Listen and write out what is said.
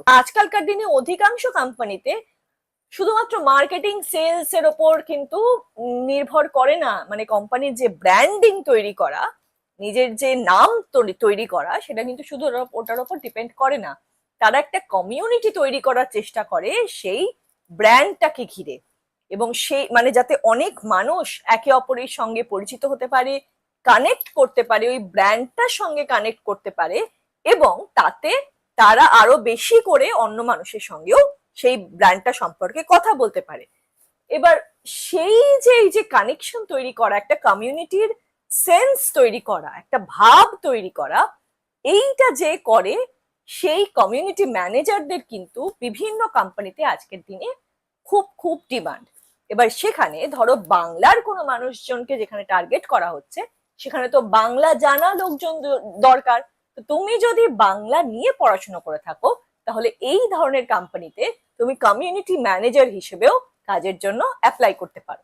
আজকালকার দিনে অধিকাংশ কোম্পানিতে শুধুমাত্র মার্কেটিং সেলস এর ওপর কিন্তু নির্ভর করে না, মানে কোম্পানির যে ব্র্যান্ডিং তৈরি করা, নিজের যে নাম তৈরি করা, সেটা কিন্তু শুধু ওটার ওপর ডিপেন্ড করে না। তারা একটা কমিউনিটি তৈরি করার চেষ্টা করে সেই ব্র্যান্ডটাকে ঘিরে, এবং সেই মানে যাতে অনেক মানুষ একে অপরের সঙ্গে পরিচিত হতে পারে, কানেক্ট করতে পারে, ওই ব্র্যান্ডটার সঙ্গে কানেক্ট করতে পারে, এবং তাতে তারা আরো বেশি করে অন্য মানুষের সঙ্গেও সেই ব্র্যান্ডটা সম্পর্কে কথা বলতে পারে। এবার সেই যে এই যে কানেকশন তৈরি করা, একটা কমিউনিটির সেন্স তৈরি করা, একটা ভাব তৈরি করা, এইটা যে করে সেই কমিউনিটি ম্যানেজারদের কিন্তু বিভিন্ন কোম্পানিতে আজকের দিনে খুব খুব ডিমান্ড। এবার সেখানে ধরো বাংলার কোনো মানুষজনকে যেখানে টার্গেট করা হচ্ছে, সেখানে তো বাংলা জানা লোকজন দরকার। তো তুমি যদি বাংলা নিয়ে পড়াশোনা করে থাকো, তাহলে এই ধরনের কোম্পানিতে তুমি কমিউনিটি ম্যানেজার হিসেবেও কাজের জন্য অ্যাপ্লাই করতে পারো।